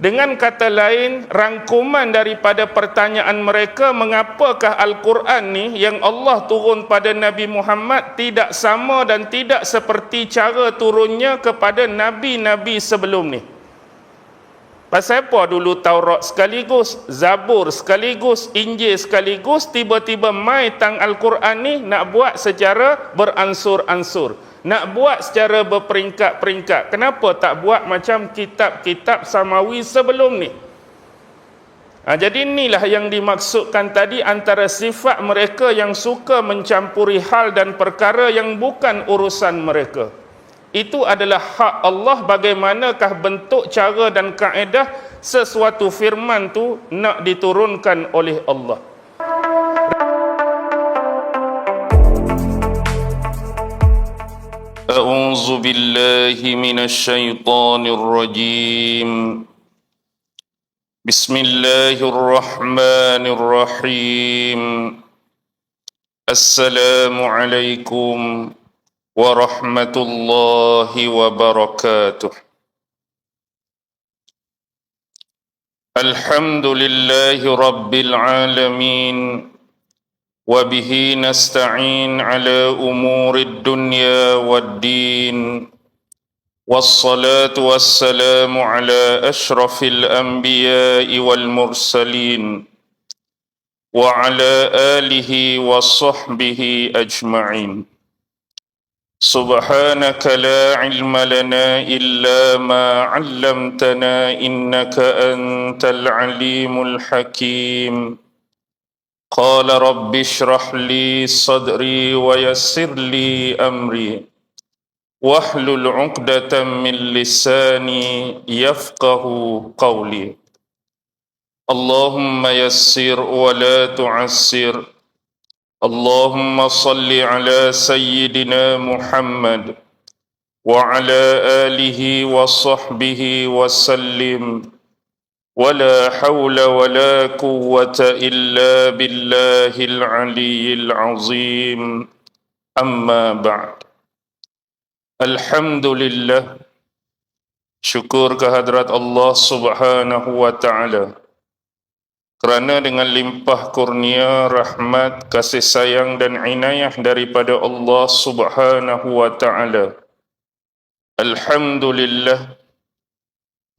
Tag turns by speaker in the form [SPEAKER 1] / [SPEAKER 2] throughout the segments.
[SPEAKER 1] Dengan kata lain, rangkuman daripada pertanyaan mereka, mengapakah Al-Quran ni yang Allah turun pada Nabi Muhammad tidak sama dan tidak seperti cara turunnya kepada Nabi-Nabi sebelum ni? Pasal apa dulu Taurat sekaligus, Zabur sekaligus, Injil sekaligus, tiba-tiba mai tang Al-Quran ni nak buat secara beransur-ansur, nak buat secara berperingkat-peringkat. Kenapa tak buat macam kitab-kitab samawi sebelum ni? Jadi inilah yang dimaksudkan tadi, antara sifat mereka yang suka mencampuri hal dan perkara yang bukan urusan mereka. Itu adalah hak Allah, bagaimanakah bentuk, cara dan kaedah sesuatu firman tu nak diturunkan oleh Allah. A'udzu billahi minasy syaithanir rajim. Bismillahirrahmanirrahim. Assalamualaikum warahmatullahi wabarakatuh. Alhamdulillahi rabbil alamin. Wabihi nasta'in ala umurid dunya waddin. Wassalatu wassalamu ala ashrafil anbiya'i wal mursalin. Wa ala alihi wa sahbihi ajma'in. Subhanaka la ilma lana illa ma 'allamtana innaka antal alimul hakim. Qala rabbi shrah li sadri wa yassir li amri wahlul 'uqdatam min lisani yafqahu qawli. Allahumma yassir wa la tu'assir. Allahumma salli ala sayyidina Muhammad wa ala alihi wa sahbihi wa sallim. ولا حول ولا قوة إلا بالله العلي العظيم أما بعد. Alhamdulillah, syukur kehadrat Allah subhanahu wa ta'ala, kerana dengan limpah kurnia, rahmat, kasih sayang dan inayah daripada Allah subhanahu wa ta'ala, alhamdulillah,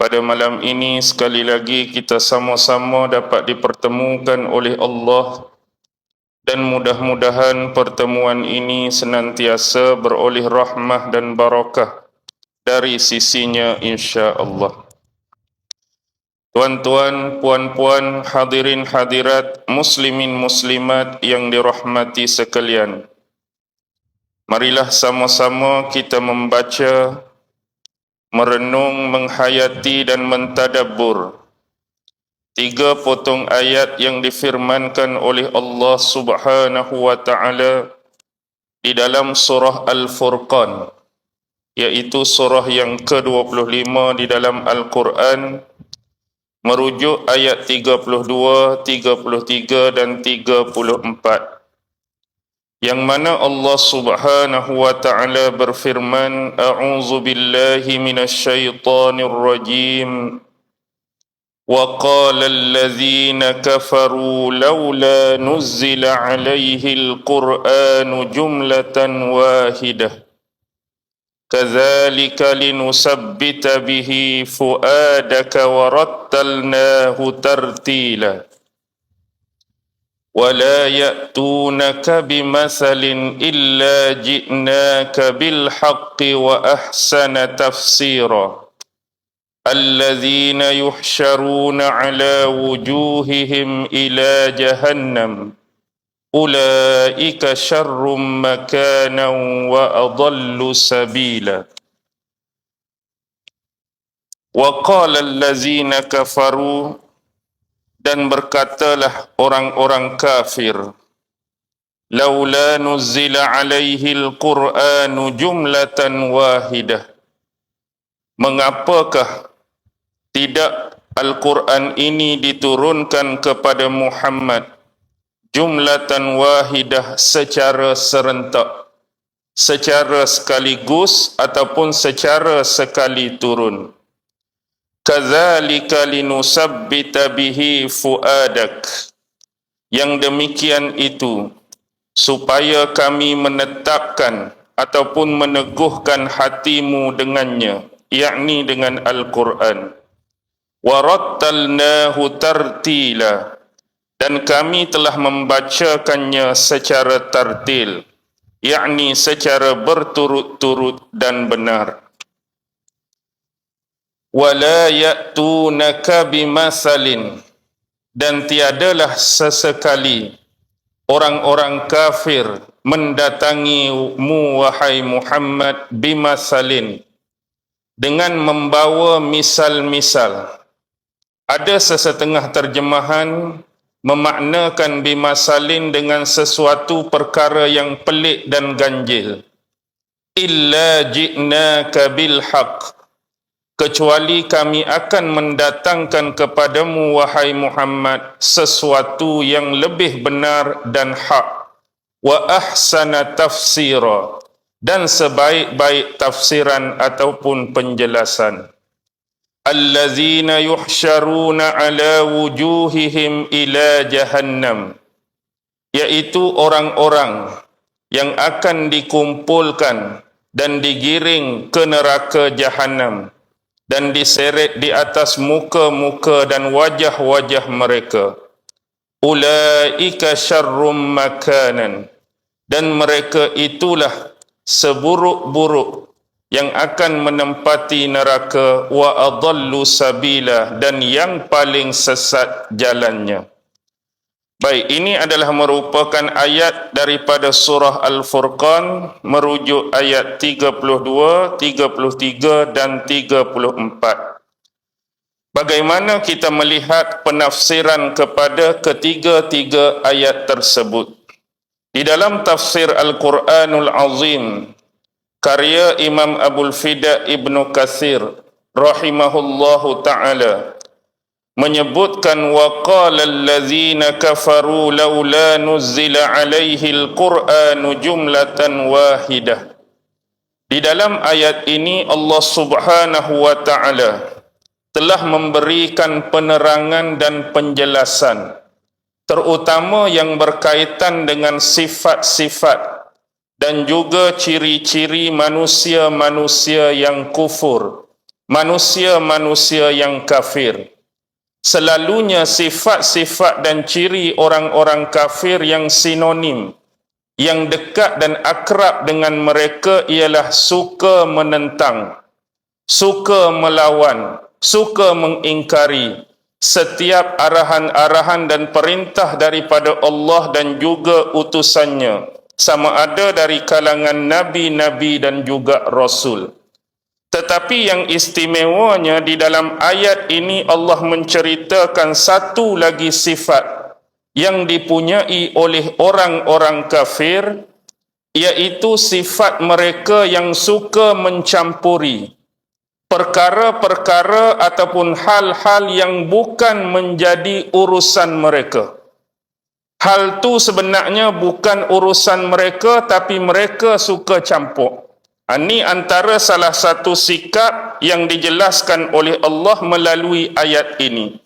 [SPEAKER 1] pada malam ini sekali lagi kita sama-sama dapat dipertemukan oleh Allah, dan mudah-mudahan pertemuan ini senantiasa beroleh rahmah dan barakah dari sisinya insya-Allah. Tuan-tuan, puan-puan, hadirin hadirat, muslimin muslimat yang dirahmati sekalian, marilah sama-sama kita membaca, merenung, menghayati dan mentadabbur 3 potong ayat yang difirmankan oleh Allah subhanahu wa ta'ala di dalam surah Al-Furqan, iaitu surah yang ke-25 di dalam Al-Quran, merujuk ayat 32, 33 dan 34, yang mana Allah subhanahu wa ta'ala berfirman, A'udzu billahi minasy syaithanir rajim. Wa qala allazina kafaru laula nuzzila alaihi al-Qur'anu jumlatan wahidah. Kadzalika linusabbita bihi fuadaka wa rattalnahu tartila. ولا يأتونك بمثل إلا جئناك بالحق وأحسن تفسيرا الذين يحشرون على وجوههم إلى جهنم أولئك شر مكانا وأضل سبيلا وقال الذين كفروا, dan berkatalah orang-orang kafir, laula nuzzila alaihi al-Qur'anu jumlatan wahidah, mengapakah tidak Al-Quran ini diturunkan kepada Muhammad jumlatan wahidah, secara serentak, secara sekaligus ataupun secara sekali turun. kadzalika linusabbita bihi fuadak. Yang demikian itu supaya kami menetapkan ataupun meneguhkan hatimu dengannya, yakni dengan Al-Quran. Warattalnahu tartila, dan kami telah membacakannya secara tartil, yakni secara berturut-turut dan benar. Wala ya'tunaka bimasalin, dan tiadalah sesekali orang-orang kafir mendatangimu wahai Muhammad bimasalin, dengan membawa misal-misal. Ada sesetengah terjemahan memaknakan bimasalin dengan sesuatu perkara yang pelik dan ganjil. Illa ji'naka bilhaq, kecuali kami akan mendatangkan kepadamu wahai Muhammad sesuatu yang lebih benar dan hak. Wa ahsana tafsira, dan sebaik-baik tafsiran ataupun penjelasan. Allazina yuhsyaruna ala wujuhihim ila jahannam, yaitu orang-orang yang akan dikumpulkan dan digiring ke neraka Jahannam dan diseret di atas muka-muka dan wajah-wajah mereka. Ulaika syarrum makanan, dan mereka itulah seburuk-buruk yang akan menempati neraka, wa adallu sabila, dan yang paling sesat jalannya. Baik, ini adalah merupakan ayat daripada surah Al-Furqan, merujuk ayat 32, 33 dan 34. Bagaimana kita melihat penafsiran kepada ketiga-tiga ayat tersebut? Di dalam tafsir Al-Quranul Azim, karya Imam Abul Fida Ibnu Katsir rahimahullahu ta'ala, menyebutkan waqala allazina kafaru laula nuzzila alaihi al-Qur'anu jumlatan wahidah. Di dalam ayat ini Allah Subhanahu wa ta'ala telah memberikan penerangan dan penjelasan, terutama yang berkaitan dengan sifat-sifat dan juga ciri-ciri manusia-manusia yang kufur, manusia-manusia yang kafir. Selalunya sifat-sifat dan ciri orang-orang kafir yang sinonim, yang dekat dan akrab dengan mereka ialah suka menentang, suka melawan, suka mengingkari setiap arahan-arahan dan perintah daripada Allah dan juga utusannya, sama ada dari kalangan nabi-nabi dan juga rasul. Tetapi yang istimewanya di dalam ayat ini Allah menceritakan satu lagi sifat yang dipunyai oleh orang-orang kafir, iaitu sifat mereka yang suka mencampuri perkara-perkara ataupun hal-hal yang bukan menjadi urusan mereka. Hal tu sebenarnya bukan urusan mereka, tapi mereka suka campur. Ini antara salah satu sikap yang dijelaskan oleh Allah melalui ayat ini.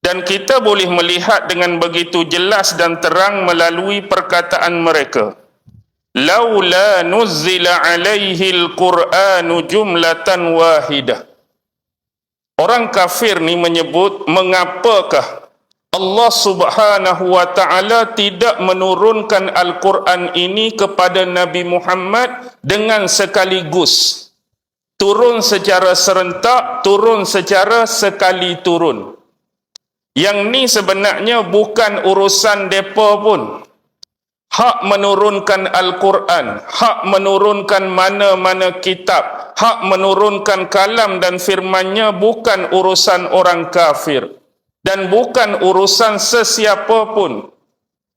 [SPEAKER 1] Dan kita boleh melihat dengan begitu jelas dan terang melalui perkataan mereka. Laula nuzzila alaihi al-Qur'anu jumlatan wahidah. Orang kafir ni menyebut, mengapakah Allah Subhanahu wa ta'ala tidak menurunkan Al-Quran ini kepada Nabi Muhammad dengan sekaligus. Turun secara serentak, turun secara sekali turun. Yang ni sebenarnya bukan urusan depa pun. Hak menurunkan Al-Quran, hak menurunkan mana-mana kitab, hak menurunkan kalam dan firmannya bukan urusan orang kafir. Dan bukan urusan sesiapa pun.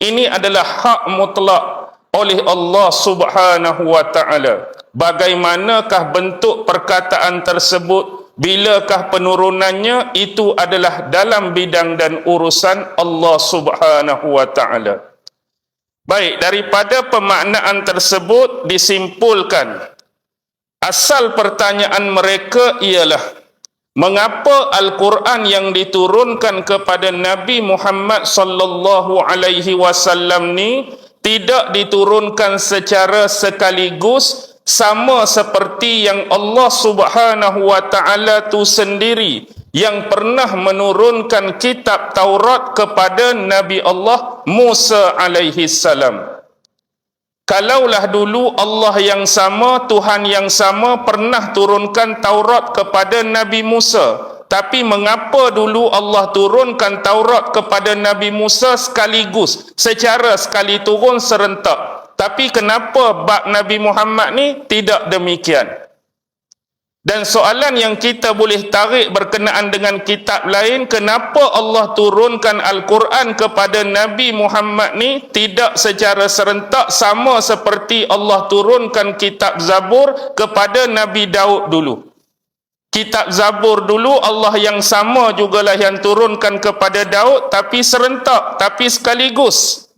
[SPEAKER 1] Ini adalah hak mutlak oleh Allah Subhanahu wa ta'ala. Bagaimanakah bentuk perkataan tersebut, bilakah penurunannya, itu adalah dalam bidang dan urusan Allah Subhanahu wa ta'ala. Baik, daripada pemaknaan tersebut disimpulkan, asal pertanyaan mereka ialah, mengapa Al-Quran yang diturunkan kepada Nabi Muhammad sallallahu alaihi wasallam ni tidak diturunkan secara sekaligus sama seperti yang Allah Subhanahu wa taala tu sendiri yang pernah menurunkan kitab Taurat kepada Nabi Allah Musa alaihi salam. Kalaulah dulu Allah yang sama, Tuhan yang sama pernah turunkan Taurat kepada Nabi Musa, tapi mengapa dulu Allah turunkan Taurat kepada Nabi Musa sekaligus, secara sekali turun serentak? Tapi kenapa bab Nabi Muhammad ni tidak demikian? Dan soalan yang kita boleh tarik berkenaan dengan kitab lain, kenapa Allah turunkan Al-Quran kepada Nabi Muhammad ni tidak secara serentak sama seperti Allah turunkan kitab Zabur kepada Nabi Daud dulu? Kitab Zabur dulu Allah yang sama jugalah yang turunkan kepada Daud, tapi serentak, tapi sekaligus.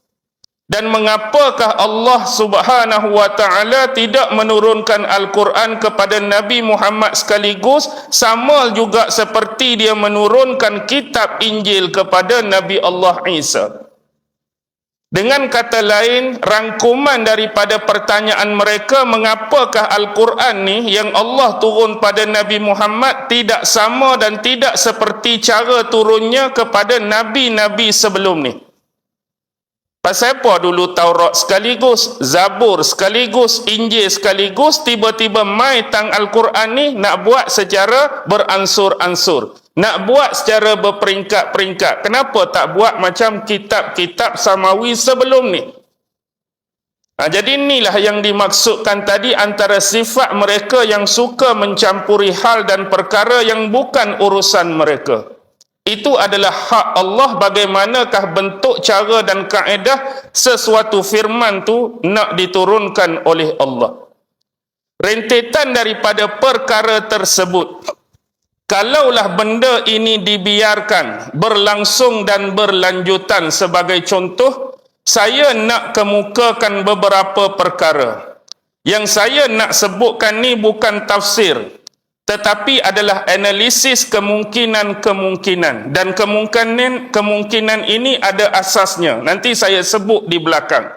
[SPEAKER 1] Dan mengapakah Allah Subhanahu wa taala tidak menurunkan Al-Quran kepada Nabi Muhammad sekaligus, sama juga seperti dia menurunkan kitab Injil kepada Nabi Allah Isa? Dengan kata lain, rangkuman daripada pertanyaan mereka, mengapakah Al-Quran ni yang Allah turun pada Nabi Muhammad tidak sama dan tidak seperti cara turunnya kepada nabi-nabi sebelum ni? Pasal apa dulu Taurat sekaligus, Zabur sekaligus, Injil sekaligus, tiba-tiba mai tang Al-Quran ni nak buat secara beransur-ansur, nak buat secara berperingkat-peringkat? Kenapa tak buat macam kitab-kitab samawi sebelum ni? Jadi inilah yang dimaksudkan tadi antara sifat mereka yang suka mencampuri hal dan perkara yang bukan urusan mereka. Itu adalah hak Allah, bagaimanakah bentuk, cara dan kaedah sesuatu firman tu nak diturunkan oleh Allah. Rentetan daripada perkara tersebut, kalaulah benda ini dibiarkan berlangsung dan berlanjutan, sebagai contoh, saya nak kemukakan beberapa perkara. Yang saya nak sebutkan ni bukan tafsir, tetapi adalah analisis kemungkinan-kemungkinan, dan kemungkinan ini ada asasnya. Nanti saya sebut di belakang.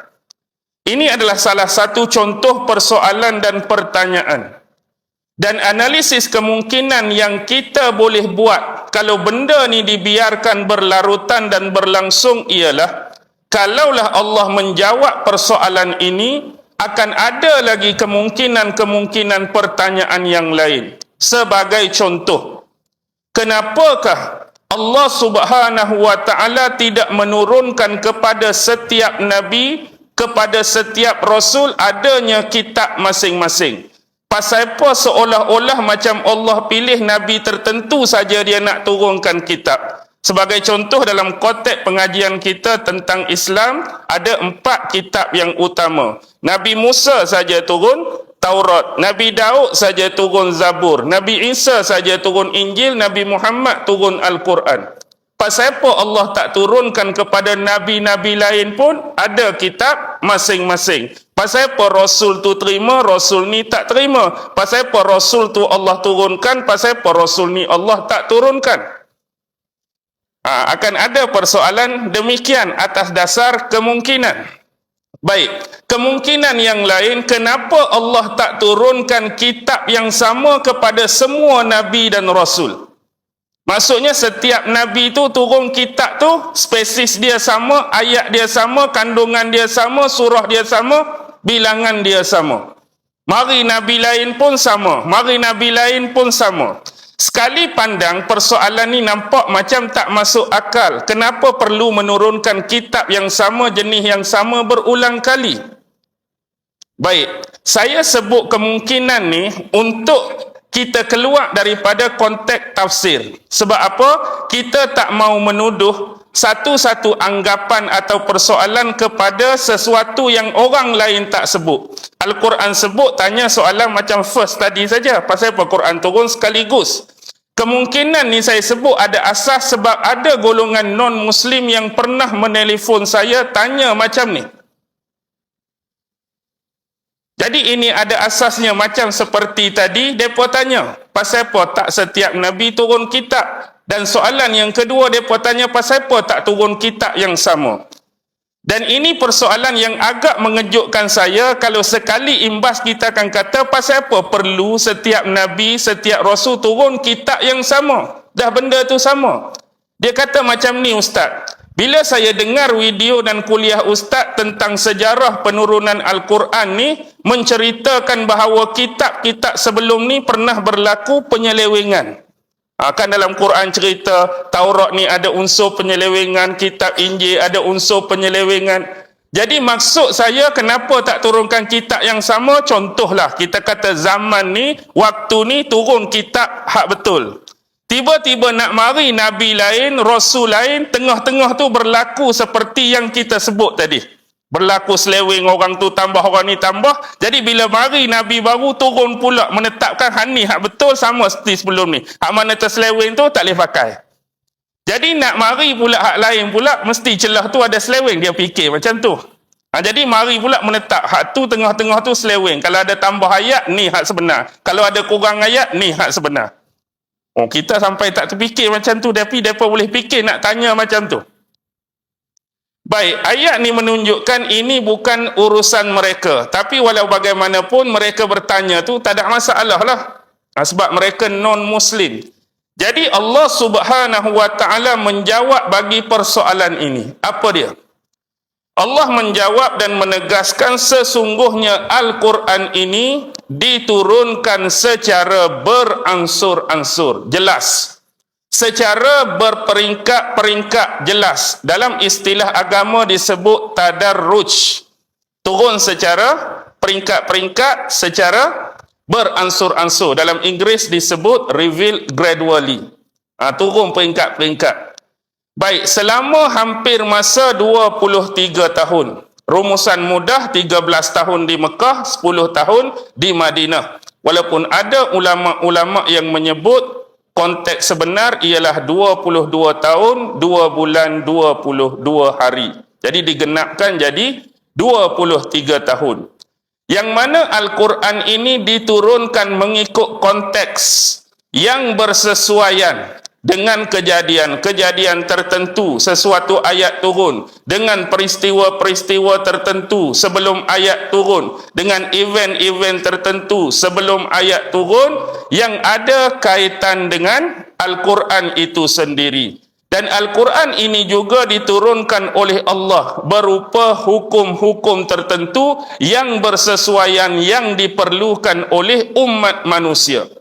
[SPEAKER 1] Ini adalah salah satu contoh persoalan dan pertanyaan. Dan analisis kemungkinan yang kita boleh buat kalau benda ni dibiarkan berlarutan dan berlangsung ialah, kalaulah Allah menjawab persoalan ini, akan ada lagi kemungkinan-kemungkinan pertanyaan yang lain. Sebagai contoh, kenapakah Allah Subhanahu wa taala tidak menurunkan kepada setiap nabi, kepada setiap rasul adanya kitab masing-masing? Pasal apa seolah-olah macam Allah pilih nabi tertentu saja dia nak turunkan kitab? Sebagai contoh, dalam konteks pengajian kita tentang Islam, ada 4 kitab yang utama. Nabi Musa saja turun Taurat, Nabi Daud saja turun Zabur, Nabi Isa saja turun Injil, Nabi Muhammad turun Al-Quran. Pasal apa Allah tak turunkan kepada nabi-nabi lain pun ada kitab masing-masing? Pasal apa Rasul tu terima, Rasul ni tak terima? Pasal apa Rasul tu Allah turunkan, pasal apa Rasul ni Allah tak turunkan? Akan ada persoalan demikian atas dasar kemungkinan. Baik, kemungkinan yang lain, kenapa Allah tak turunkan kitab yang sama kepada semua nabi dan rasul? Maksudnya setiap nabi tu turun kitab tu, spesies dia sama, ayat dia sama, kandungan dia sama, surah dia sama, bilangan dia sama. Mari nabi lain pun sama, mari nabi lain pun sama. Sekali pandang persoalan ni nampak macam tak masuk akal. Kenapa perlu menurunkan kitab yang sama, jenis yang sama berulang kali? Baik, saya sebut kemungkinan ni untuk kita keluar daripada konteks tafsir. Sebab apa? Kita tak mau menuduh satu-satu anggapan atau persoalan kepada sesuatu yang orang lain tak sebut. Al-Quran sebut, tanya soalan macam first tadi saja. Pasal apa Quran turun sekaligus? Kemungkinan ni saya sebut ada asas sebab ada golongan non-Muslim yang pernah menelefon saya tanya macam ni. Jadi ini ada asasnya macam seperti tadi, mereka tanya, pasal apa tak setiap Nabi turun kitab? Dan soalan yang kedua, mereka tanya, pasal apa tak turun kitab yang sama? Dan ini persoalan yang agak mengejutkan saya kalau sekali imbas kita akan kata, pasal apa perlu setiap Nabi, setiap Rasul turun kitab yang sama? Dah benda tu sama. Dia kata macam ni, Ustaz. Bila saya dengar video dan kuliah Ustaz tentang sejarah penurunan Al-Quran ni, menceritakan bahawa kitab-kitab sebelum ni pernah berlaku penyelewengan. Kan dalam Quran cerita, Taurat ni ada unsur penyelewengan, kitab Injil ada unsur penyelewengan. Jadi maksud saya kenapa tak turunkan kitab yang sama? Contohlah, kita kata zaman ni, waktu ni turun kitab hak betul. Tiba-tiba nak mari Nabi lain, Rasul lain, tengah-tengah tu berlaku seperti yang kita sebut tadi. Berlaku seleweng, orang tu tambah, orang ni tambah. Jadi bila mari Nabi baru turun pula menetapkan hak ni, hak betul sama seperti sebelum ni. Hak mana terseleweng tu tak boleh pakai. Jadi nak mari pula hak lain pula, mesti celah tu ada seleweng, dia fikir macam tu. Jadi mari pula menetap, hak tu tengah-tengah tu seleweng. Kalau ada tambah ayat, ni hak sebenar. Kalau ada kurang ayat, ni hak sebenar. Oh, kita sampai tak terfikir macam tu, tapi mereka boleh fikir nak tanya macam tu. Baik, ayat ni menunjukkan ini bukan urusan mereka. Tapi walau bagaimanapun mereka bertanya tu tak ada masalah lah. Sebab mereka non-Muslim. Jadi Allah Subhanahu Wa Taala menjawab bagi persoalan ini. Apa dia? Allah menjawab dan menegaskan sesungguhnya Al-Quran ini diturunkan secara beransur-ansur, jelas. Secara berperingkat-peringkat, jelas. Dalam istilah agama disebut tadarruj. Turun secara peringkat-peringkat, secara beransur-ansur. Dalam Inggeris disebut reveal gradually. Turun peringkat-peringkat. Baik, selama hampir masa 23 tahun. Rumusan mudah 13 tahun di Mekah, 10 tahun di Madinah. Walaupun ada ulama-ulama yang menyebut konteks sebenar ialah 22 tahun, 2 bulan, 22 hari. Jadi digenapkan jadi 23 tahun. Yang mana Al-Quran ini diturunkan mengikut konteks yang bersesuaian dengan kejadian-kejadian tertentu, sesuatu ayat turun dengan peristiwa-peristiwa tertentu sebelum ayat turun, dengan event-event tertentu sebelum ayat turun yang ada kaitan dengan Al-Quran itu sendiri. Dan Al-Quran ini juga diturunkan oleh Allah berupa hukum-hukum tertentu yang bersesuaian, yang diperlukan oleh umat manusia.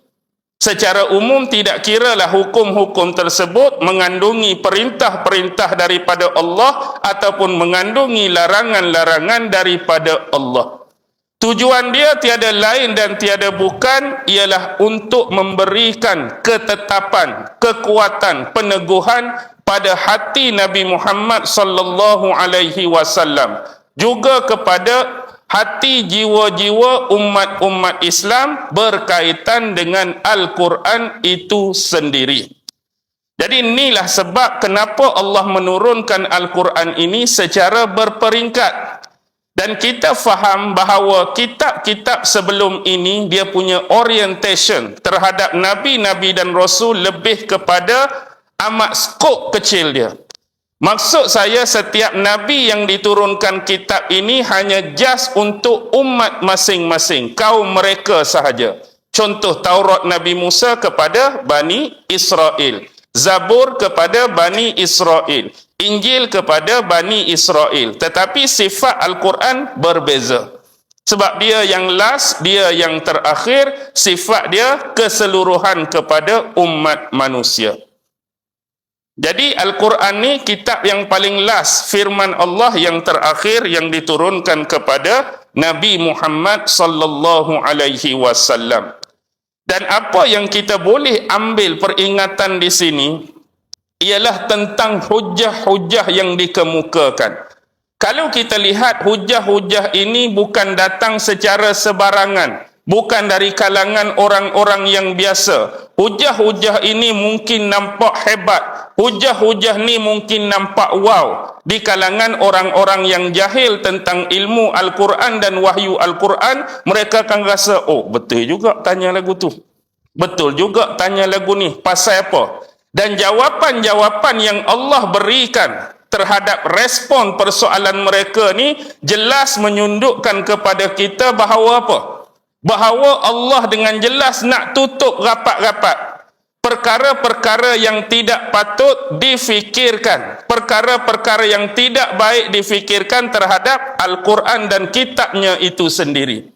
[SPEAKER 1] Secara umum tidak kiralah hukum-hukum tersebut mengandungi perintah-perintah daripada Allah ataupun mengandungi larangan-larangan daripada Allah. Tujuan dia tiada lain dan tiada bukan ialah untuk memberikan ketetapan, kekuatan, peneguhan pada hati Nabi Muhammad sallallahu alaihi wasallam, juga kepada hati jiwa-jiwa umat-umat Islam berkaitan dengan Al-Quran itu sendiri. Jadi inilah sebab kenapa Allah menurunkan Al-Quran ini secara berperingkat. Dan kita faham bahawa kitab-kitab sebelum ini dia punya orientation terhadap Nabi-Nabi dan Rasul lebih kepada amat skop kecil dia. Maksud saya setiap Nabi yang diturunkan kitab ini hanya just untuk umat masing-masing, kaum mereka sahaja. Contoh Taurat Nabi Musa kepada Bani Israel, Zabur kepada Bani Israel, Injil kepada Bani Israel. Tetapi sifat Al-Quran berbeza. Sebab dia yang last, dia yang terakhir, sifat dia keseluruhan kepada umat manusia. Jadi Al-Quran ni kitab yang paling last, firman Allah yang terakhir yang diturunkan kepada Nabi Muhammad sallallahu alaihi wasallam. Dan apa yang kita boleh ambil peringatan di sini ialah tentang hujah-hujah yang dikemukakan. Kalau kita lihat hujah-hujah ini bukan datang secara sebarangan, bukan dari kalangan orang-orang yang biasa. Hujah-hujah ini mungkin nampak hebat, hujah-hujah ni mungkin nampak wow di kalangan orang-orang yang jahil tentang ilmu Al-Quran dan wahyu Al-Quran. Mereka akan rasa, oh betul juga tanya lagu tu, betul juga tanya lagu ni, pasal apa? Dan jawapan-jawapan yang Allah berikan terhadap respon persoalan mereka ni jelas menyundukkan kepada kita bahawa apa? Bahawa Allah dengan jelas nak tutup rapat-rapat perkara-perkara yang tidak patut difikirkan, perkara-perkara yang tidak baik difikirkan terhadap Al-Quran dan kitabnya itu sendiri.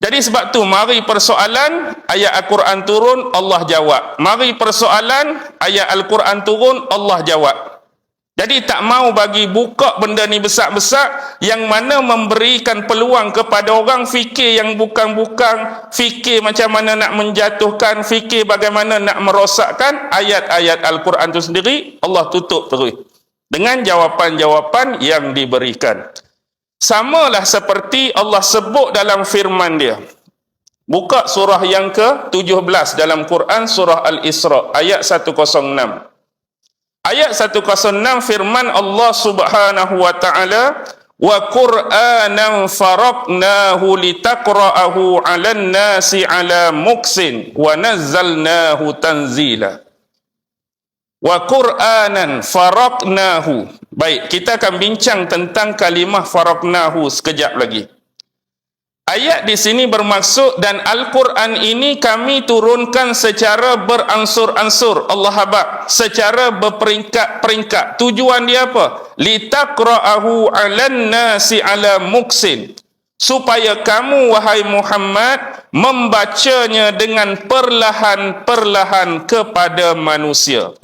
[SPEAKER 1] Jadi sebab tu, mari persoalan, ayat Al-Quran turun, Allah jawab. Mari persoalan, ayat Al-Quran turun, Allah jawab. Jadi tak mau bagi buka benda ni besar-besar, yang mana memberikan peluang kepada orang fikir yang bukan-bukan, fikir macam mana nak menjatuhkan, fikir bagaimana nak merosakkan ayat-ayat Al-Quran itu sendiri. Allah tutup terus dengan jawapan-jawapan yang diberikan. Samalah seperti Allah sebut dalam firman dia. Buka surah yang ke-17 dalam Quran, surah Al-Isra, ayat 106. Ayat 106 firman Allah Subhanahu wa taala, wa Qur'anan faraqnahu litaqra'ahu 'alan nasi 'ala muksin wa nazzalnahu tanzila. Wa Qur'anan faraqnahu. Baik, kita akan bincang tentang kalimah faraqnahu sekejap lagi. Ayat di sini bermaksud, dan Al-Quran ini kami turunkan secara beransur-ansur, Allah habaq, secara berperingkat-peringkat. Tujuan dia apa? Litaqra'ahu 'alan nasi 'ala muksin. Supaya kamu, wahai Muhammad, membacanya dengan perlahan-perlahan kepada manusia.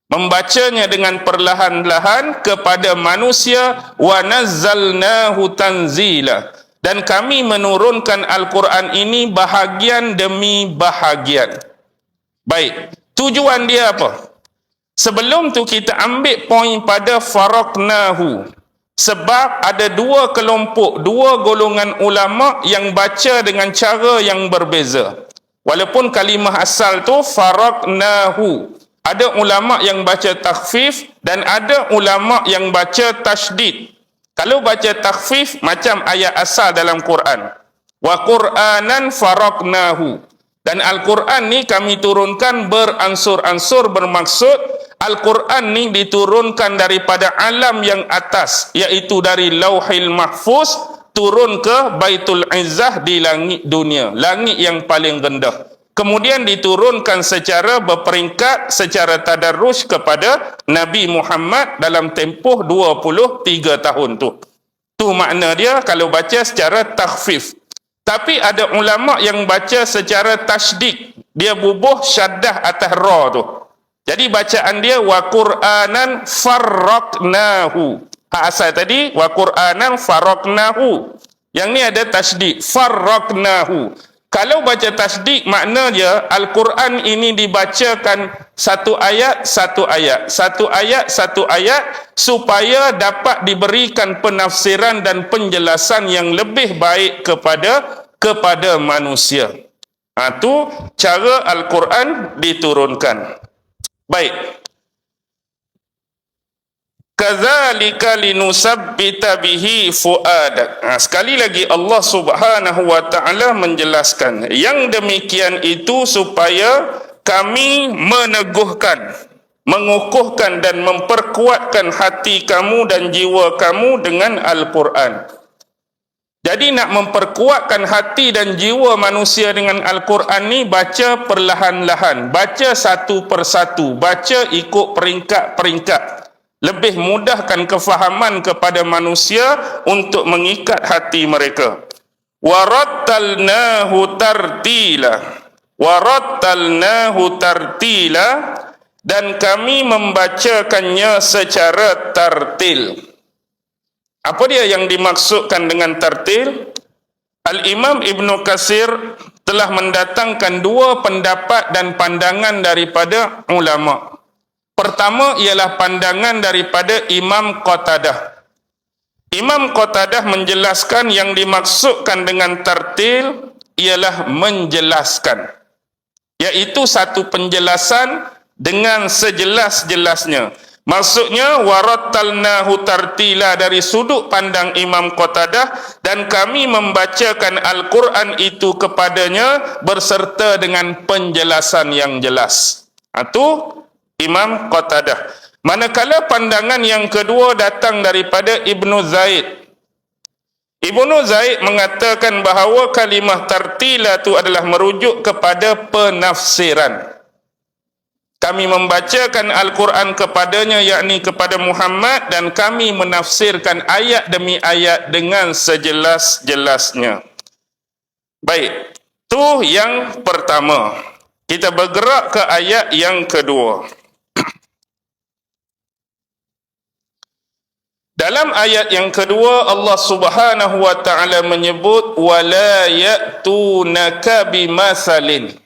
[SPEAKER 1] Membacanya dengan perlahan-lahan kepada manusia. Wa nazzalnahu tanzila. Dan kami menurunkan Al-Quran ini bahagian demi bahagian. Baik, tujuan dia apa? Sebelum tu kita ambil poin pada faraqnahu. Sebab ada dua kelompok, dua golongan ulama yang baca dengan cara yang berbeza. Walaupun kalimah asal tu faraqnahu. Ada ulama yang baca takhfif dan ada ulama yang baca tasydid. Kalau baca takhfif macam ayat asal dalam Quran. Wa Qur'anan faraqnahu. Dan Al-Quran ni kami turunkan beransur-ansur, bermaksud Al-Quran ni diturunkan daripada alam yang atas, iaitu dari Lauhil Mahfuz turun ke Baitul Izzah di langit dunia, langit yang paling rendah. Kemudian diturunkan secara berperingkat, secara tadarruj kepada Nabi Muhammad dalam tempoh 23 tahun tu. Tu makna dia kalau baca secara takhfif. Tapi ada ulama yang baca secara tasydid. Dia bubuh syaddah atas ra tu. Jadi bacaan dia wa Qur'anan farraqnahu. Asal tadi wa Qur'anan farraqnahu. Yang ni ada tasydid, farraqnahu. Kalau baca tasydid, makna dia Al-Quran ini dibacakan satu ayat, satu ayat, satu ayat, satu ayat, supaya dapat diberikan penafsiran dan penjelasan yang lebih baik kepada manusia. Itu cara Al-Quran diturunkan. Baik. Kadzalika linusabbita bihi fuadak. Sekali lagi Allah Subhanahu wa taala menjelaskan, yang demikian itu supaya kami meneguhkan, mengukuhkan dan memperkuatkan hati kamu dan jiwa kamu dengan Al-Quran. Jadi nak memperkuatkan hati dan jiwa manusia dengan Al-Quran ni, baca perlahan-lahan, baca satu persatu, baca ikut peringkat-peringkat. Lebih mudahkan kefahaman kepada manusia untuk mengikat hati mereka. Warattalnahu tartila. Warattalnahu tartila. Dan kami membacakannya secara tartil. Apa dia yang dimaksudkan dengan tartil? Al-Imam Ibn Katsir telah mendatangkan dua pendapat dan pandangan daripada ulama'. Pertama ialah pandangan daripada Imam Qatadah. Imam Qatadah menjelaskan yang dimaksudkan dengan tartil ialah menjelaskan, iaitu satu penjelasan dengan sejelas-jelasnya. Maksudnya warattalnahu tartila dari sudut pandang Imam Qatadah, dan kami membacakan Al-Quran itu kepadanya berserta dengan penjelasan yang jelas. Itu Imam Qatadah. Manakala pandangan yang kedua datang daripada Ibnu Zaid. Ibnu Zaid mengatakan bahawa kalimah tartila itu adalah merujuk kepada penafsiran. Kami membacakan Al-Quran kepadanya, yakni kepada Muhammad, dan kami menafsirkan ayat demi ayat dengan sejelas-jelasnya. Baik, itu yang pertama. Kita bergerak ke ayat yang kedua. Dalam ayat yang kedua, Allah Subhanahu wa taala menyebut wala ya'tunaka bimasalin.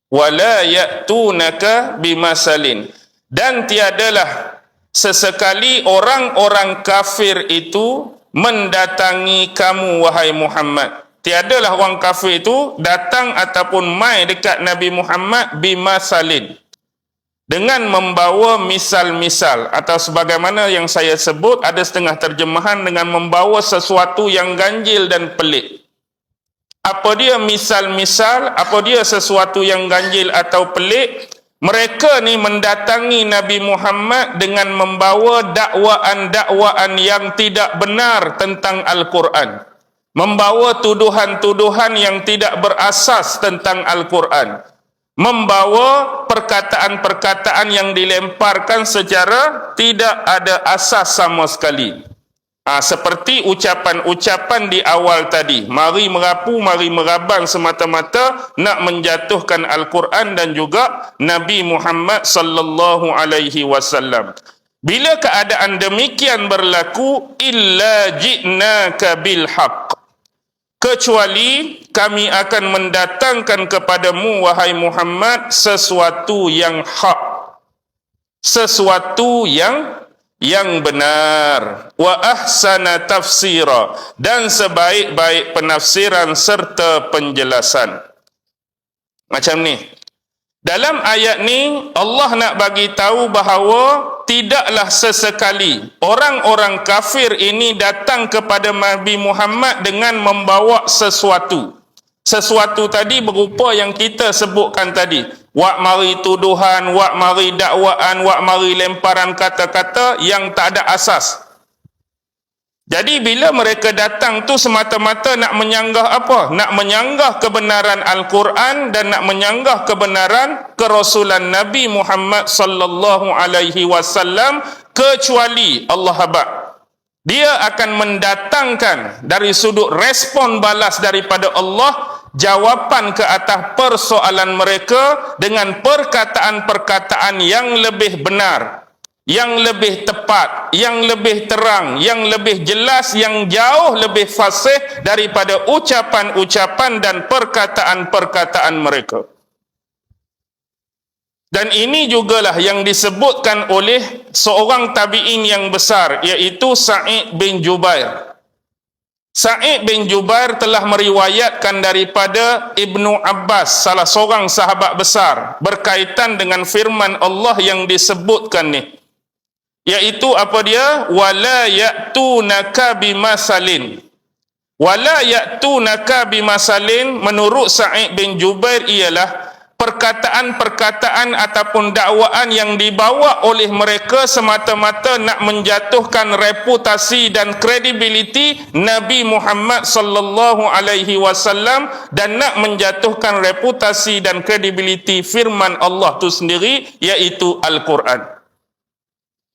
[SPEAKER 1] Wala ya'tunaka bimasalin, dan tiadalah sesekali orang-orang kafir itu mendatangi kamu wahai Muhammad. Tiadalah orang kafir itu datang ataupun mai dekat Nabi Muhammad bimasalin, dengan membawa misal-misal, atau sebagaimana yang saya sebut, ada setengah terjemahan dengan membawa sesuatu yang ganjil dan pelik. Apa dia misal-misal, apa dia sesuatu yang ganjil atau pelik? Mereka ni mendatangi Nabi Muhammad dengan membawa dakwaan-dakwaan yang tidak benar tentang Al-Quran, membawa tuduhan-tuduhan yang tidak berasas tentang Al-Quran, membawa perkataan-perkataan yang dilemparkan secara tidak ada asas sama sekali. Seperti ucapan-ucapan di awal tadi, mari merapu, mari merabang semata-mata nak menjatuhkan Al-Quran dan juga Nabi Muhammad sallallahu alaihi wasallam. Bila keadaan demikian berlaku, illa ji'naka bil haqq, kecuali kami akan mendatangkan kepadamu wahai Muhammad sesuatu yang hak, sesuatu yang benar, wa ahsana tafsira, dan sebaik-baik penafsiran serta penjelasan. Macam ni. Dalam ayat ni Allah nak bagi tahu bahawa tidaklah sesekali orang-orang kafir ini datang kepada Nabi Muhammad dengan membawa sesuatu. Sesuatu tadi berupa yang kita sebutkan tadi. Wak mari tuduhan, wak mari dakwaan, wak mari lemparan kata-kata yang tak ada asas. Jadi bila mereka datang tu semata-mata nak menyanggah apa? Nak menyanggah kebenaran Al-Quran dan nak menyanggah kebenaran kerasulan Nabi Muhammad sallallahu alaihi wasallam, kecuali Allah habaq, dia akan mendatangkan dari sudut respon balas daripada Allah jawapan ke atas persoalan mereka dengan perkataan-perkataan yang lebih benar, yang lebih tepat, yang lebih terang, yang lebih jelas, yang jauh lebih fasih daripada ucapan-ucapan dan perkataan-perkataan mereka. Dan ini jugalah yang disebutkan oleh seorang tabi'in yang besar, iaitu Sa'id bin Jubair. Sa'id bin Jubair telah meriwayatkan daripada Ibnu Abbas, salah seorang sahabat besar, berkaitan dengan firman Allah yang disebutkan ni, iaitu apa dia? Wala ya'tunaka bimasalin. Wala ya'tunaka bimasalin menurut Sa'id bin Jubair ialah perkataan-perkataan ataupun dakwaan yang dibawa oleh mereka semata-mata nak menjatuhkan reputasi dan kredibiliti Nabi Muhammad sallallahu alaihi wasallam, dan nak menjatuhkan reputasi dan kredibiliti firman Allah tu sendiri, iaitu Al-Quran.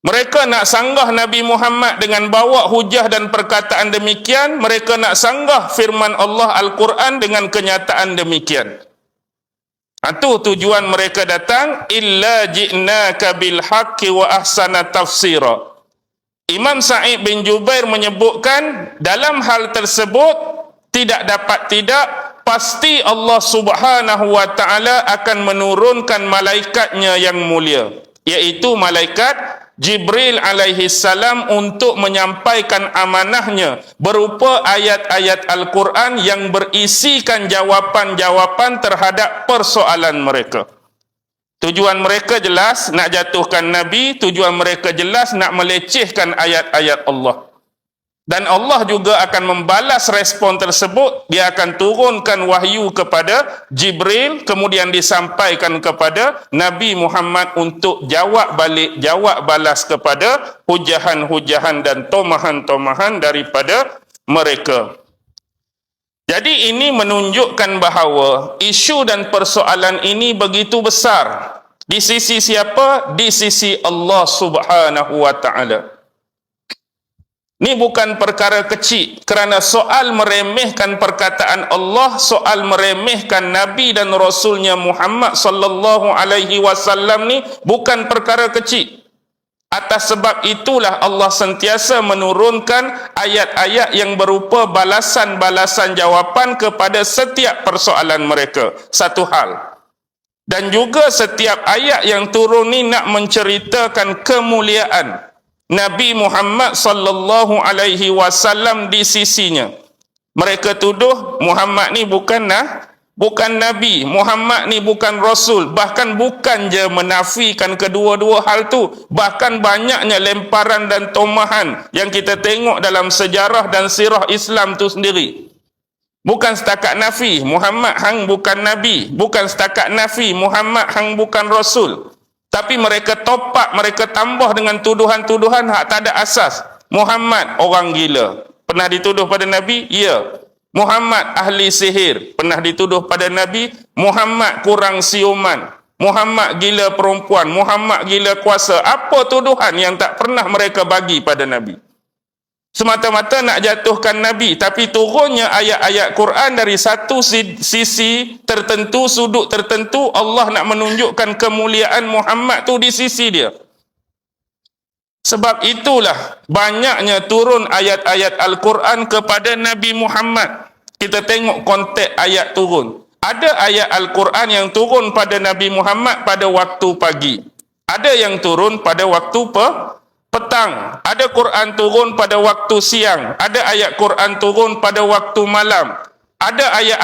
[SPEAKER 1] Mereka nak sanggah Nabi Muhammad dengan bawa hujah dan perkataan demikian, mereka nak sanggah firman Allah Al-Quran dengan kenyataan demikian. Itu tujuan mereka datang, illa ji'naka bil haqqi wa ahsana tafsira. Imam Sa'id bin Jubair menyebutkan dalam hal tersebut tidak dapat tidak, pasti Allah Subhanahu wa taala akan menurunkan malaikatnya yang mulia, iaitu malaikat Jibril alaihi salam untuk menyampaikan amanahnya berupa ayat-ayat Al-Quran yang berisikan jawapan-jawapan terhadap persoalan mereka. Tujuan mereka jelas nak jatuhkan Nabi, tujuan mereka jelas nak melecehkan ayat-ayat Allah. Dan Allah juga akan membalas respon tersebut. Dia akan turunkan wahyu kepada Jibril, kemudian disampaikan kepada Nabi Muhammad untuk jawab balik, jawab balas kepada hujahan-hujahan dan tomahan-tomahan daripada mereka. Jadi ini menunjukkan bahawa isu dan persoalan ini begitu besar. Di sisi siapa? Di sisi Allah Subhanahu wa Ta'ala. Ini bukan perkara kecil, kerana soal meremehkan perkataan Allah, soal meremehkan Nabi dan Rasulnya Muhammad sallallahu alaihi wasallam ni bukan perkara kecil. Atas sebab itulah Allah sentiasa menurunkan ayat-ayat yang berupa balasan-balasan jawapan kepada setiap persoalan mereka. Satu hal. Dan juga setiap ayat yang turun ni nak menceritakan kemuliaan Nabi Muhammad sallallahu alaihi wasallam di sisinya. Mereka tuduh Muhammad ni bukan Nabi, Muhammad ni bukan Rasul. Bahkan bukan je menafikan kedua-dua hal tu, bahkan banyaknya lemparan dan tomahan yang kita tengok dalam sejarah dan sirah Islam tu sendiri. Bukan setakat nafi, Muhammad hang bukan Nabi. Bukan setakat nafi, Muhammad hang bukan Rasul. Tapi mereka topak, mereka tambah dengan tuduhan-tuduhan hak tak ada asas. Muhammad orang gila. Pernah dituduh pada Nabi? Ya. Muhammad ahli sihir. Pernah dituduh pada Nabi? Muhammad kurang siuman. Muhammad gila perempuan. Muhammad gila kuasa. Apa tuduhan yang tak pernah mereka bagi pada Nabi? Semata-mata nak jatuhkan Nabi, tapi turunnya ayat-ayat Quran dari satu sisi tertentu, sudut tertentu, Allah nak menunjukkan kemuliaan Muhammad tu di sisi dia. Sebab itulah banyaknya turun ayat-ayat Al-Quran kepada Nabi Muhammad. Kita tengok konteks ayat turun. Ada ayat Al-Quran yang turun pada Nabi Muhammad pada waktu pagi. Ada yang turun pada waktu petang. Ada Quran turun pada waktu siang. Ada ayat Quran turun pada waktu malam. Ada ayat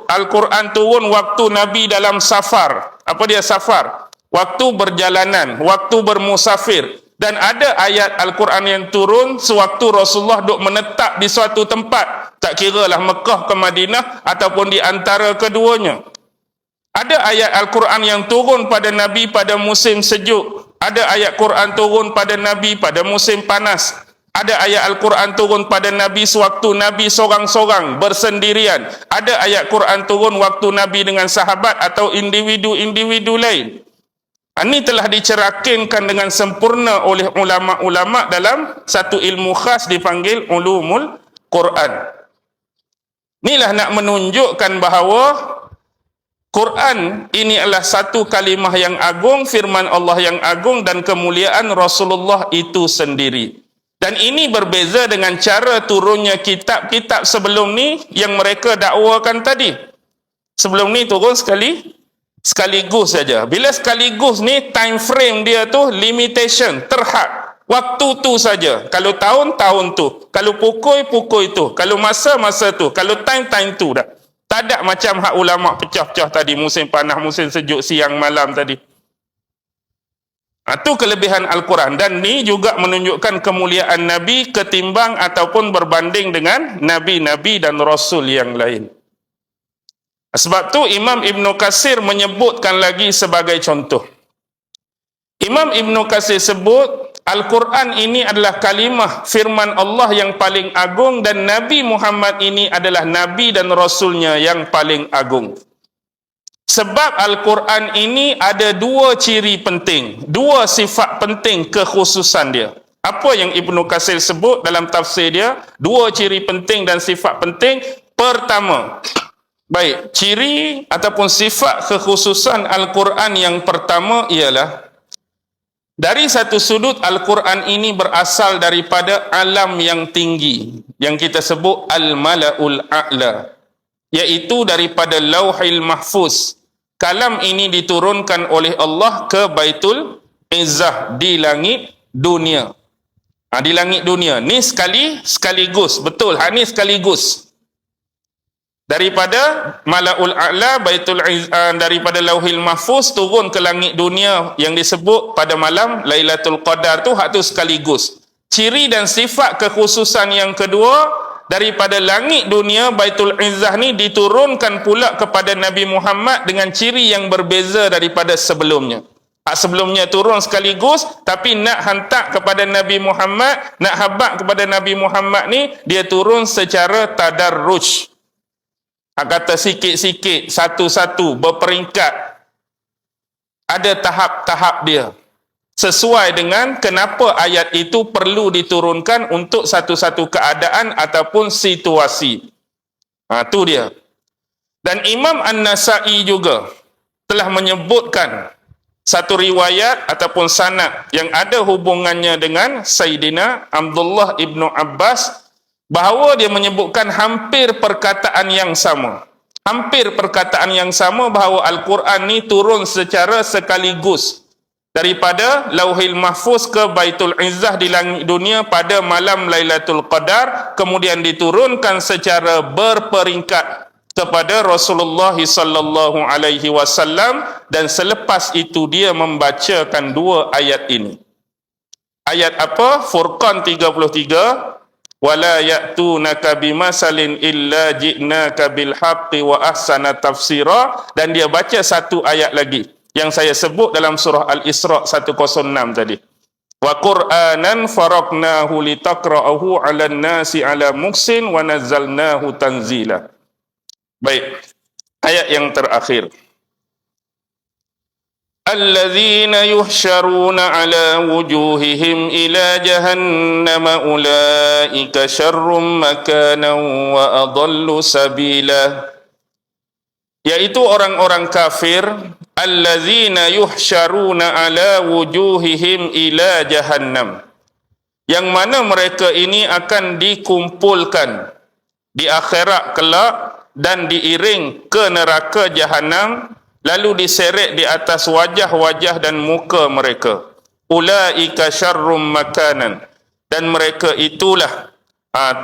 [SPEAKER 1] Al-Quran turun waktu Nabi dalam safar. Apa dia safar? Waktu berjalanan, waktu bermusafir. Dan ada ayat Al-Quran yang turun sewaktu Rasulullah duk menetap di suatu tempat. Tak kiralah Mekah ke Madinah ataupun di antara keduanya. Ada ayat Al-Quran yang turun pada Nabi pada musim sejuk. Ada ayat Quran turun pada Nabi pada musim panas. Ada ayat Al-Quran turun pada Nabi sewaktu Nabi sorang-sorang, bersendirian. Ada ayat Quran turun waktu Nabi dengan sahabat atau individu-individu lain. Ini telah dicerakinkan dengan sempurna oleh ulama-ulama dalam satu ilmu khas dipanggil ulumul Quran. Inilah nak menunjukkan bahawa Quran ini adalah satu kalimah yang agung, firman Allah yang agung dan kemuliaan Rasulullah itu sendiri. Dan ini berbeza dengan cara turunnya kitab-kitab sebelum ni yang mereka dakwakan tadi. Sebelum ni turun sekaligus saja. Bila sekaligus ni time frame dia tu limitation, terhad. Waktu tu saja. Kalau tahun, tahun tu. Kalau pukul, pukul tu. Kalau masa, masa tu. Kalau time, time tu dah. Tak ada macam hak ulama pecah-pecah tadi, musim panas, musim sejuk, siang, malam tadi. Itu kelebihan Al-Quran. Dan ni juga menunjukkan kemuliaan Nabi ketimbang ataupun berbanding dengan Nabi-Nabi dan Rasul yang lain. Sebab tu Imam Ibn Katsir menyebutkan lagi sebagai contoh. Imam Ibn Katsir sebut, Al-Quran ini adalah kalimah firman Allah yang paling agung dan Nabi Muhammad ini adalah Nabi dan Rasulnya yang paling agung. Sebab Al-Quran ini ada dua ciri penting, dua sifat penting kekhususan dia. Apa yang Ibn Katsir sebut dalam tafsir dia? Dua ciri penting dan sifat penting. Pertama, baik, ciri ataupun sifat kekhususan Al-Quran yang pertama ialah dari satu sudut Al-Quran ini berasal daripada alam yang tinggi yang kita sebut Al-Mala'ul A'la, iaitu daripada Lauhil Mahfuz. Kalam ini diturunkan oleh Allah ke Baitul Izzah di langit dunia. Di langit dunia. Ni sekaligus. Betul, ni sekaligus. Daripada Malaul A'la, Baitul daripada Lauhil Mahfuz turun ke langit dunia yang disebut pada malam Lailatul Qadar tu, hak tu sekaligus. Ciri dan sifat kekhususan yang kedua, daripada langit dunia Baitul Izzah ni diturunkan pula kepada Nabi Muhammad dengan ciri yang berbeza daripada sebelumnya. Sebelumnya turun sekaligus, tapi nak hantar kepada Nabi Muhammad, nak habaq kepada Nabi Muhammad ni, dia turun secara tadarruj. Kata sikit-sikit, satu-satu, berperingkat. Ada tahap-tahap dia. Sesuai dengan kenapa ayat itu perlu diturunkan untuk satu-satu keadaan ataupun situasi. Tu dia. Dan Imam An-Nasa'i juga telah menyebutkan satu riwayat ataupun sanad yang ada hubungannya dengan Sayyidina Abdullah ibnu Abbas, bahawa dia menyebutkan hampir perkataan yang sama. Hampir perkataan yang sama, bahawa Al-Quran ni turun secara sekaligus daripada Lauhil Mahfuz ke Baitul Izzah di langit dunia pada malam Lailatul Qadar, kemudian diturunkan secara berperingkat kepada Rasulullah sallallahu alaihi wasallam, dan selepas itu dia membacakan dua ayat ini. Ayat apa? Furqan 33, wala ya'tunaka bimasalin illa ji'naka bil haqqi wa ahsana tafsira, dan dia baca satu ayat lagi yang saya sebut dalam surah Al-Isra 106 tadi. Wa Qur'anan faraqnahu litaqra'ahu 'alan nasi 'ala muksin wa nazzalnahu tanzila. Baik, ayat yang terakhir. Alladzina yuhsyaruna ala wujuhihim ila jahannama ulaika syarrum makanan wa adallu sabila. Yaitu orang-orang kafir, alladzina yuhsyaruna ala wujuhihim ila jahannam, yang mana mereka ini akan dikumpulkan di akhirat kelak dan diiring ke neraka jahanam, lalu diseret di atas wajah-wajah dan muka mereka. Ulaika syarrum makanan, dan mereka itulah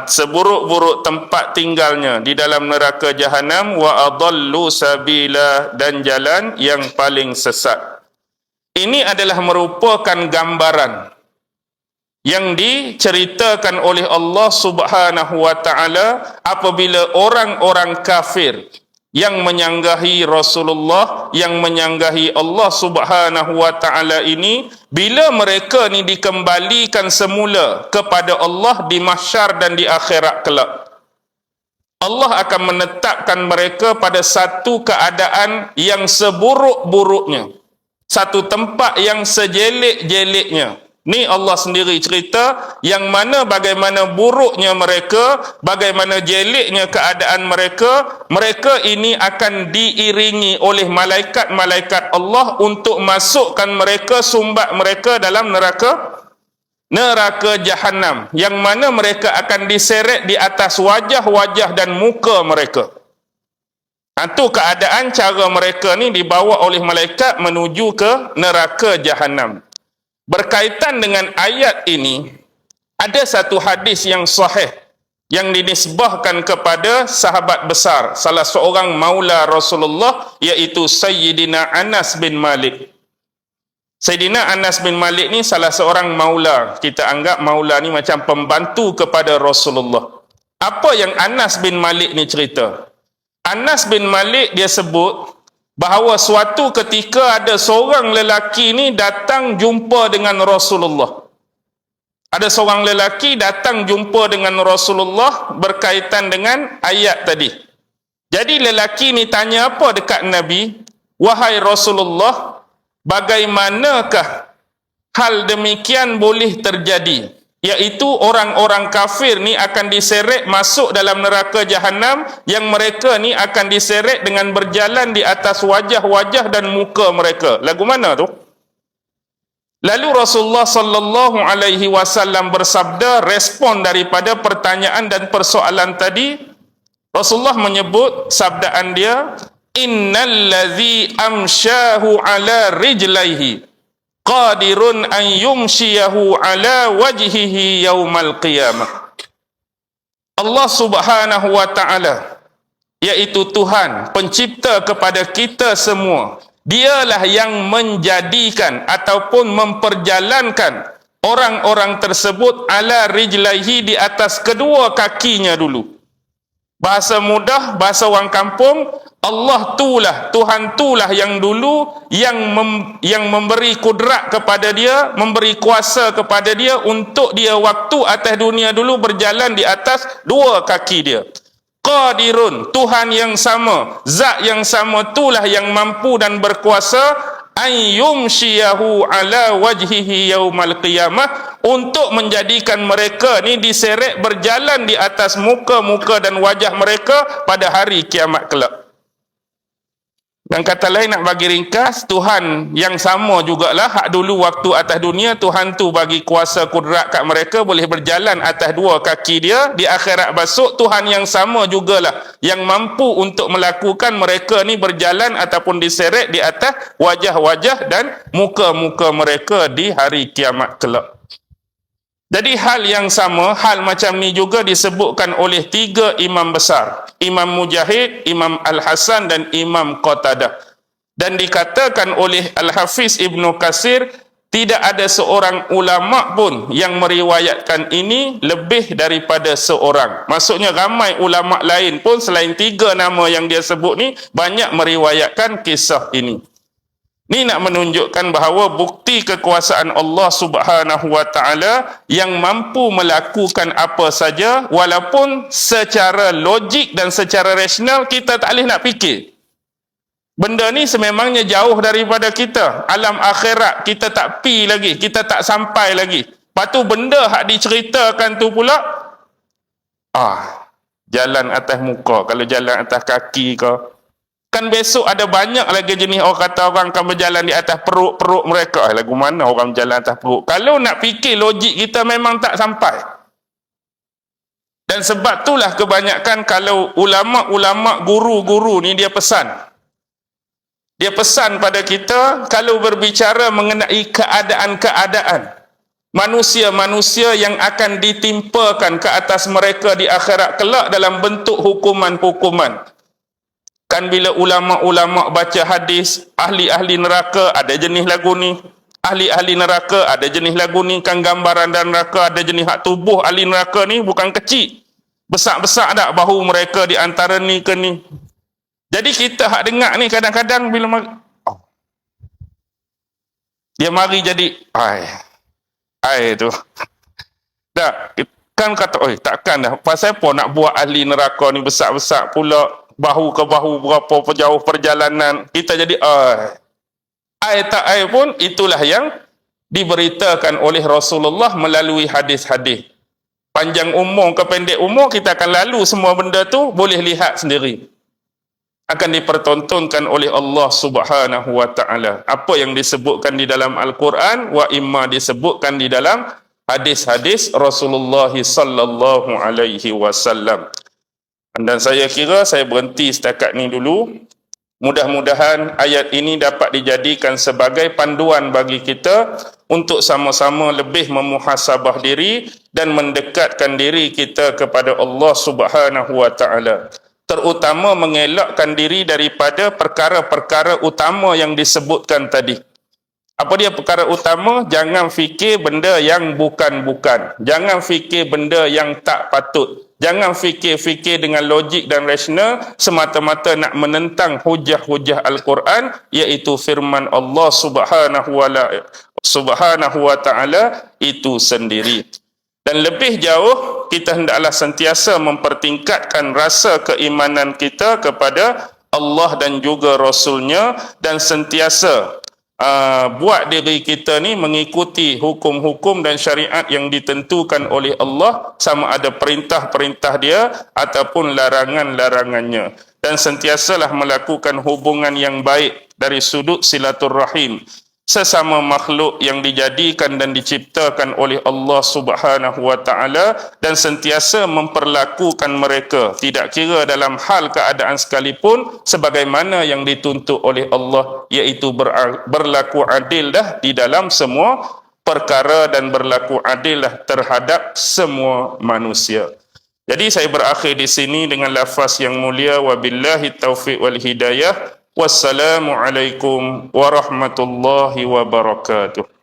[SPEAKER 1] seburuk-buruk tempat tinggalnya di dalam neraka jahanam, wa adallu sabila, dan jalan yang paling sesat. Ini adalah merupakan gambaran yang diceritakan oleh Allah Subhanahu wa taala apabila orang-orang kafir yang menyanggahi Rasulullah, yang menyanggahi Allah Subhanahu wa taala ini, bila mereka ni dikembalikan semula kepada Allah di mahsyar dan di akhirat kelak, Allah akan menetapkan mereka pada satu keadaan yang seburuk-buruknya, satu tempat yang sejelek-jeleknya. Ni Allah sendiri cerita yang mana bagaimana buruknya mereka, bagaimana jeleknya keadaan mereka. Mereka ini akan diiringi oleh malaikat-malaikat Allah untuk masukkan mereka, sumbat mereka dalam neraka jahanam, yang mana mereka akan diseret di atas wajah-wajah dan muka mereka. Itu keadaan cara mereka ni dibawa oleh malaikat menuju ke neraka jahanam. Berkaitan dengan ayat ini, ada satu hadis yang sahih yang dinisbahkan kepada sahabat besar, salah seorang maula Rasulullah, iaitu Sayyidina Anas bin Malik. Sayyidina Anas bin Malik ni salah seorang maula. Kita anggap maula ni macam pembantu kepada Rasulullah. Apa yang Anas bin Malik ni cerita? Anas bin Malik dia sebut bahawa suatu ketika ada seorang lelaki ni datang jumpa dengan Rasulullah. Ada seorang lelaki datang jumpa dengan Rasulullah berkaitan dengan ayat tadi. Jadi lelaki ni tanya apa dekat Nabi? Wahai Rasulullah, bagaimanakah hal demikian boleh terjadi? Iaitu orang-orang kafir ni akan diseret masuk dalam neraka jahanam, yang mereka ni akan diseret dengan berjalan di atas wajah-wajah dan muka mereka. Lagu mana tu? Lalu Rasulullah sallallahu alaihi wasallam bersabda, respon daripada pertanyaan dan persoalan tadi. Rasulullah menyebut sabdaan dia, innal ladzi amsyahu ala rijlaihi qadirun an yumshiyahu ala wajhihi yaumal qiyamah. Allah Subhanahu wa taala, iaitu Tuhan pencipta kepada kita semua, dialah yang menjadikan ataupun memperjalankan orang-orang tersebut ala rijlaihi, di atas kedua kakinya dulu. Bahasa mudah, bahasa orang kampung, Allah tulah, Tuhan tulah yang dulu yang memberi kudrat kepada dia, memberi kuasa kepada dia untuk dia waktu atas dunia dulu berjalan di atas dua kaki dia. Qadirun, Tuhan yang sama, zat yang sama tulah yang mampu dan berkuasa ayyumshiyahu ala wajhihi yaumal qiyamah, untuk menjadikan mereka ni diseret berjalan di atas muka-muka dan wajah mereka pada hari kiamat kelak. Dan kata lain nak bagi ringkas, Tuhan yang sama jugalah hak dulu waktu atas dunia, Tuhan tu bagi kuasa kudrat kat mereka boleh berjalan atas dua kaki dia. Di akhirat besok, Tuhan yang sama jugalah yang mampu untuk melakukan mereka ni berjalan ataupun diseret di atas wajah-wajah dan muka-muka mereka di hari kiamat kelak. Jadi hal yang sama, hal macam ni juga disebutkan oleh tiga imam besar, Imam Mujahid, Imam Al-Hasan dan Imam Qatadah. Dan dikatakan oleh Al-Hafiz Ibnu Katsir, tidak ada seorang ulama pun yang meriwayatkan ini lebih daripada seorang. Maksudnya ramai ulama lain pun selain tiga nama yang dia sebut ni banyak meriwayatkan kisah ini. Ini nak menunjukkan bahawa bukti kekuasaan Allah Subhanahu wa taala yang mampu melakukan apa saja, walaupun secara logik dan secara rasional kita tak boleh nak fikir. Benda ni sememangnya jauh daripada kita. Alam akhirat kita tak pi lagi, kita tak sampai lagi. Lepas tu benda hak diceritakan tu pula jalan atas muka, kalau jalan atas kaki ke. Kan besok ada banyak lagi jenis orang kata orang akan berjalan di atas perut-perut mereka. Lagu mana orang berjalan atas perut? Kalau nak fikir logik kita memang tak sampai. Dan sebab itulah kebanyakan kalau ulama-ulama, guru-guru ni dia pesan. Dia pesan pada kita kalau berbicara mengenai keadaan-keadaan manusia-manusia yang akan ditimpakan ke atas mereka di akhirat kelak dalam bentuk hukuman-hukuman. Kan bila ulama-ulama baca hadis, ahli-ahli neraka ada jenis lagu ni, ahli-ahli neraka ada jenis lagu ni, kan gambaran dan neraka ada jenis hak tubuh ahli neraka ni bukan kecil. Besar-besar tak bahu mereka di antara ni ke ni. Jadi kita hak dengar ni kadang-kadang bila dia mari jadi ai tu. Tak, kan kata takkan dah. Pasal apa nak buat ahli neraka ni besar-besar pula, bahu ke bahu berapa jauh perjalanan, kita jadi tak pun itulah yang diberitakan oleh Rasulullah melalui hadis-hadis. Panjang umur ke pendek umur kita akan lalu semua benda tu, boleh lihat sendiri. Akan dipertontonkan oleh Allah Subhanahu wa taala. Apa yang disebutkan di dalam Al-Quran, wa imma disebutkan di dalam hadis-hadis Rasulullah sallallahu alaihi wasallam. Dan saya kira saya berhenti setakat ni dulu. Mudah-mudahan ayat ini dapat dijadikan sebagai panduan bagi kita untuk sama-sama lebih memuhasabah diri dan mendekatkan diri kita kepada Allah Subhanahu wa taala. Terutama mengelakkan diri daripada perkara-perkara utama yang disebutkan tadi. Apa dia perkara utama? Jangan fikir benda yang bukan-bukan. Jangan fikir benda yang tak patut. Jangan fikir-fikir dengan logik dan rasional semata-mata nak menentang hujah-hujah Al-Quran, iaitu firman Allah Subhanahu wa taala itu sendiri. Dan lebih jauh, kita hendaklah sentiasa mempertingkatkan rasa keimanan kita kepada Allah dan juga Rasul-Nya, dan sentiasa buat diri kita ni mengikuti hukum-hukum dan syariat yang ditentukan oleh Allah, sama ada perintah-perintah dia ataupun larangan-larangannya, dan sentiasalah melakukan hubungan yang baik dari sudut silaturrahim, sesama makhluk yang dijadikan dan diciptakan oleh Allah Subhanahu wa taala, dan sentiasa memperlakukan mereka tidak kira dalam hal keadaan sekalipun sebagaimana yang dituntut oleh Allah, iaitu berlaku adil dah di dalam semua perkara dan berlaku adil dah terhadap semua manusia. Jadi saya berakhir di sini dengan lafaz yang mulia, wabillahi taufiq wal hidayah. Wassalamualaikum warahmatullahi wabarakatuh.